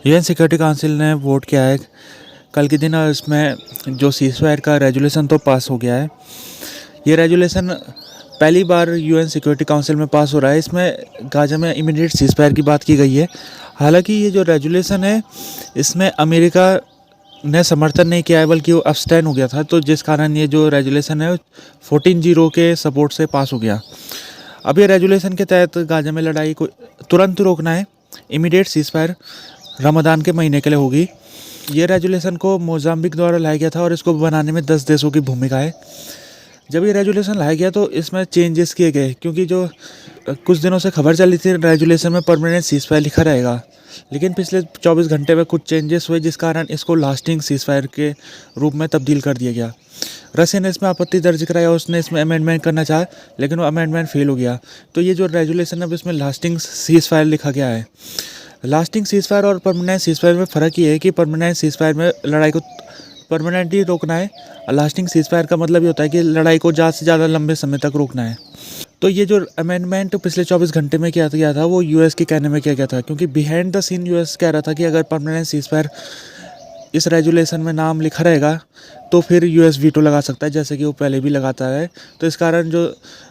UN security council ने vote किया है कल के दिन, और इसमें जो सीज़फायर का रेजोल्यूशन तो पास हो गया है। ये रेजोल्यूशन पहली बार यूएन सिक्योरिटी काउंसिल में पास हो रहा है। इसमें गाजा में इमीडिएट सीज़फायर की बात की गई है। हालांकि ये जो रेजोल्यूशन है, इसमें अमेरिका ने समर्थन नहीं किया है, बल्कि वो अब्सटेन हो गया था, तो जिस कारण ये जो रेजोल्यूशन है 14-0 के सपोर्ट से पास हो गया। अब ये रेजोल्यूशन के तहत गाजा में लड़ाई को तुरंत रोकना है। इमीडिएट सीज़फायर रमज़ान के महीने के लिए होगी। ये रेजोल्यूशन को मोजाम्बिक द्वारा लाया गया था और इसको बनाने में 10 देशों की भूमिका है। जब ये रेजोल्यूशन लाया गया तो इसमें चेंजेस किए गए, क्योंकि जो कुछ दिनों से खबर चली थी रेजोल्यूशन में परमानेंट सीज़फायर लिखा रहेगा, लेकिन पिछले 24 घंटे में कुछ चेंजेस हुए, जिस कारण इसको लास्टिंग सीज़फायर के रूप में तब्दील कर दिया गया। रसिया ने इसमें आपत्ति दर्ज कराया, उसने इसमें अमेंडमेंट करना चाहा, लेकिन वो अमेंडमेंट फेल हो गया। तो ये जो रेजोल्यूशन है, अब इसमें लास्टिंग सीज़फायर लिखा गया है। लास्टिंग सीज़फायर और परमानेंट सीज़फायर में फ़र्क ये है कि परमानेंट सीज़फायर में लड़ाई को परमानेंटली रोकना है, और लास्टिंग सीज़फायर का मतलब ये होता है कि लड़ाई को ज़्यादा से ज़्यादा लंबे समय तक रोकना है। तो ये जो अमेंडमेंट पिछले 24 घंटे में किया गया था, वो यूएस के कहने में किया गया था, क्योंकि बिहाइंड द सीन यूएस कह रहा था कि अगर परमानेंट सीज़फायर इस रेजोल्यूशन में नाम लिखा रहेगा तो फिर यूएस वीटो लगा सकता है, जैसे कि वो पहले भी लगाता है। तो इस कारण जो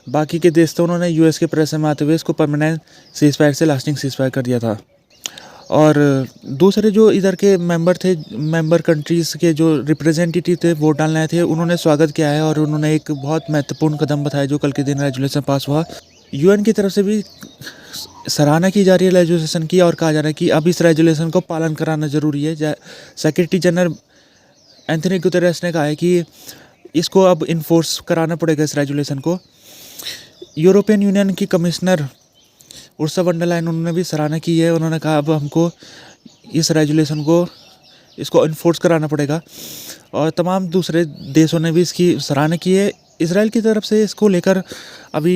बाकी के देश थे, उन्होंने यूएस के प्रेशर में आते हुए इसको परमानेंट सीज़फायर से लास्टिंग सीज़फायर कर दिया था। और दूसरे जो इधर के मेंबर थे, मेंबर कंट्रीज़ के जो रिप्रेजेंटेटिव थे वोट डालने आए थे, उन्होंने स्वागत किया है और उन्होंने एक बहुत महत्वपूर्ण कदम बताया जो कल के दिन रेजोल्यूशन पास हुआ। यूएन की तरफ से भी सराहना की जा रही है रेजोल्यूशन की, और कहा जा रहा है कि अब इस रेजोल्यूशन को पालन कराना ज़रूरी है। सेक्रेटरी जनरल एंथोनी गुतेरेस ने कहा है कि इसको अब इन्फोर्स कराना पड़ेगा इस रेजोल्यूशन को। यूरोपियन यूनियन की commissioner Ursula von der Leyen, उन्होंने भी सराहना की है। उन्होंने कहा अब हमको इस रेजोल्यूशन को इसको इन्फोर्स कराना पड़ेगा, और तमाम दूसरे देशों ने भी इसकी सराहना की है। इसराइल की तरफ से इसको लेकर अभी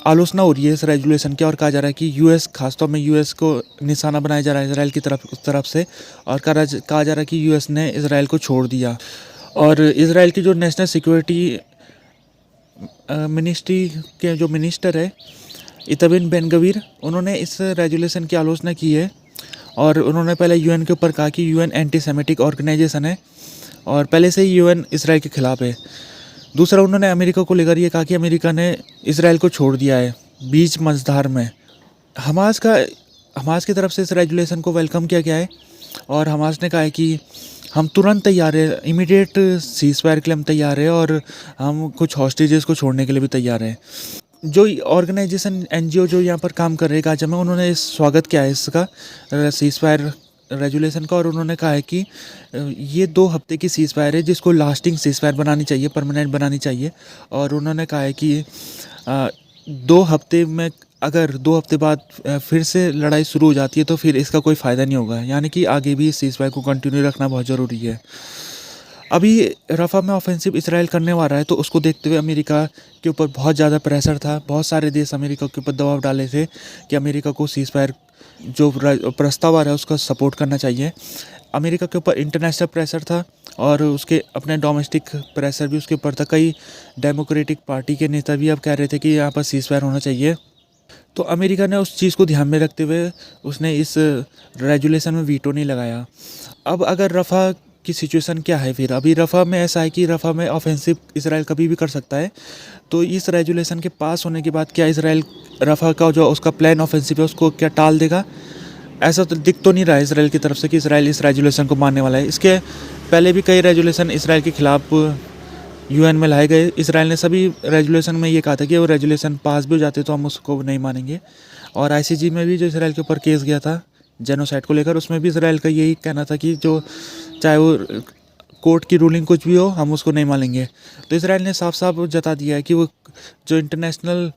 आलोचना हो रही है इस रेजोल्यूशन की, और कहा जा रहा है कि यूएस, खासतौर में यूएस को निशाना बनाया जा रहा है इसराइल की तरफ से, और कहा जा रहा है कि यूएस ने इसराइल को छोड़ दिया। और इसराइल की जो नेशनल सिक्योरिटी मिनिस्ट्री के जो मिनिस्टर है इताबिन बेन गवीर, उन्होंने इस रेजोल्यूशन की आलोचना की है, और उन्होंने पहले यूएन के ऊपर कहा कि यूएन एंटी सेमेटिक ऑर्गेनाइजेशन है और पहले से ही यूएन इसराइल के खिलाफ है। दूसरा, उन्होंने अमेरिका को लेकर ये कहा कि अमेरिका ने इसराइल को छोड़ दिया है बीच मझधार में। हमास की तरफ से इस रेजोल्यूशन को वेलकम किया गया है, और हमास ने कहा है कि हम तुरंत तैयार है, इमीडिएट सीज़फायर के लिए हम तैयार है, और हम कुछ हॉस्टेजेस को छोड़ने के लिए भी तैयार है। जो ऑर्गेनाइजेशन एनजीओ जो यहाँ पर काम कर रहे हैं गाजा में, उन्होंने स्वागत किया है इसका सीज़फायर रेजोल्यूशन का, और उन्होंने कहा है कि ये 2 हफ्ते की सीज़फायर है जिसको लास्टिंग सीज़फायर बनानी चाहिए, परमानेंट बनानी चाहिए। और उन्होंने कहा है कि 2 हफ्ते में, अगर 2 हफ्ते बाद फिर से लड़ाई शुरू हो जाती है तो फिर इसका कोई फ़ायदा नहीं होगा, यानी कि आगे भी इस सीज़फायर को कंटिन्यू रखना बहुत ज़रूरी है। अभी रफ़ा में ऑफेंसिव इसराइल करने वाला है, तो उसको देखते हुए अमेरिका के ऊपर बहुत ज़्यादा प्रेशर था। बहुत सारे देश अमेरिका के ऊपर दबाव डाले थे कि अमेरिका को सीज़फायर जो प्रस्ताव आ रहा है उसका सपोर्ट करना चाहिए। अमेरिका के ऊपर इंटरनेशनल प्रेशर था, और उसके अपने डोमेस्टिक प्रेशर भी उसके ऊपर था। कई डेमोक्रेटिक पार्टी के नेता भी अब कह रहे थे कि यहाँ पर सीज़फायर होना चाहिए। तो अमेरिका ने उस चीज़ को ध्यान में रखते हुए उसने इस रेजोल्यूशन में वीटो नहीं लगाया। अब अगर रफ़ा की सिचुएशन क्या है, फिर अभी रफ़ा में ऐसा है कि रफ़ा में ऑफेंसिव इसराइल कभी भी कर सकता है। तो इस रेजोल्यूशन के पास होने के बाद क्या इसराइल रफ़ा का जो उसका प्लान ऑफेंसिव है उसको क्या टाल देगा? ऐसा तो दिख तो नहीं रहा है इसराइल की तरफ से कि इसराइल इस रेजोल्यूशन को मानने वाला है। इसके पहले भी कई रेजोल्यूशन इसराइल के खिलाफ यूएन में लाए गए। इसराइल ने सभी रेजोल्यूशन में ये कहा था कि वो रेजोल्यूशन पास भी हो जाते तो हम उसको नहीं मानेंगे। और आईसीजे में भी जो इसराइल के ऊपर केस गया था जेनोसाइड को लेकर, उसमें भी इसराइल का यही कहना था कि जो चाहे वो कोर्ट की रूलिंग कुछ भी हो, हम उसको नहीं मानेंगे। तो इसराइल ने साफ साफ जता दिया है कि वो जो इंटरनेशनल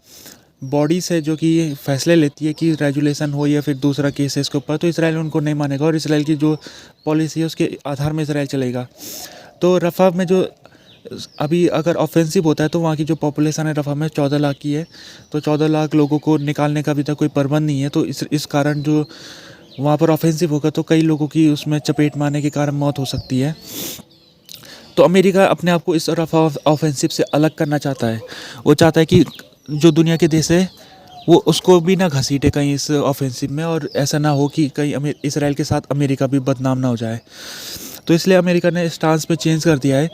बॉडीज़ है जो कि फैसले लेती है कि रेजोल्यूशन हो या फिर दूसरा केस है इसके ऊपर, तो इसराइल उनको नहीं मानेगा, और इसराइल की जो पॉलिसी है उसके आधार में इसराइल चलेगा। तो रफ़ा में जो अभी अगर ऑफेंसिव होता है तो वहाँ की जो पॉपुलेशन है रफ़ा में 14 लाख की है, तो 14 लाख लोगों को निकालने का अभी तक कोई प्रबंध नहीं है। तो इस कारण जो वहाँ पर ऑफेंसिव होगा तो कई लोगों की उसमें चपेट मारने के कारण मौत हो सकती है। तो अमेरिका अपने आप को इस रफ़ा ऑफेंसिव से अलग करना चाहता है। वो चाहता है कि जो दुनिया के देश है वो उसको भी ना घसीटे कहीं इस ऑफेंसिव में, और ऐसा ना हो कि कहीं इसराइल के साथ अमेरिका भी बदनाम ना हो जाए। तो इसलिए अमेरिका ने स्टांस पे चेंज कर दिया है।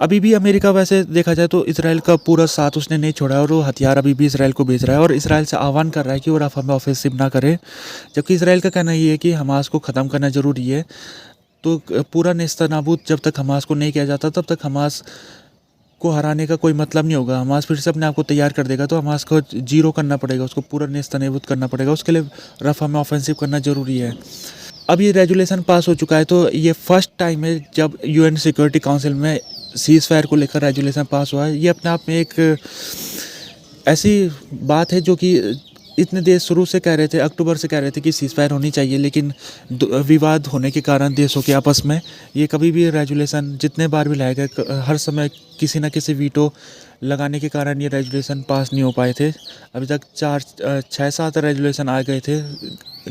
अभी भी अमेरिका वैसे देखा जाए तो इसराइल का पूरा साथ उसने नहीं छोड़ा, और वो हथियार अभी भी इसराइल को भेज रहा है और इसराइल से आह्वान कर रहा है कि वो रफा में ऑफेंसिव ना करे। जबकि इसराइल का कहना ये है कि हमास को ख़त्म करना ज़रूरी है। तो पूरा नेस्तनाबूद जब तक हमास को नहीं किया जाता तब तक हमास को हराने का कोई मतलब नहीं होगा। हमास फिर से अपने आप को तैयार कर देगा, तो हमास को जीरो करना पड़ेगा, उसको पूरा नेस्तनाबूद करना पड़ेगा। उसके लिए रफा में ऑफेंसिव करना ज़रूरी है। अब ये रेजुलेशन पास हो चुका है, तो ये फर्स्ट टाइम है जब यूएन सिक्योरिटी काउंसिल में सीज़ फायर को लेकर रेजुलेशन पास हुआ है। ये अपने आप में एक ऐसी बात है जो कि इतने देश शुरू से कह रहे थे, अक्टूबर से कह रहे थे कि सीज़ फायर होनी चाहिए, लेकिन विवाद होने के कारण देशों के आपस में ये कभी भी रेजुलेशन जितने बार भी लाए गए, हर समय किसी न किसी वीटो लगाने के कारण ये रेजुलेशन पास नहीं हो पाए थे। अभी तक 6-7 रेजुलेशन आ गए थे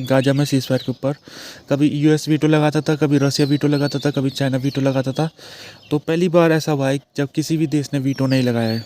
गाजा में सीज़ फायर के ऊपर। कभी यूएस वीटो लगाता था, कभी रसिया वीटो लगाता था, कभी चाइना वीटो लगाता था। तो पहली बार ऐसा हुआ है जब किसी भी देश ने वीटो नहीं लगाया है।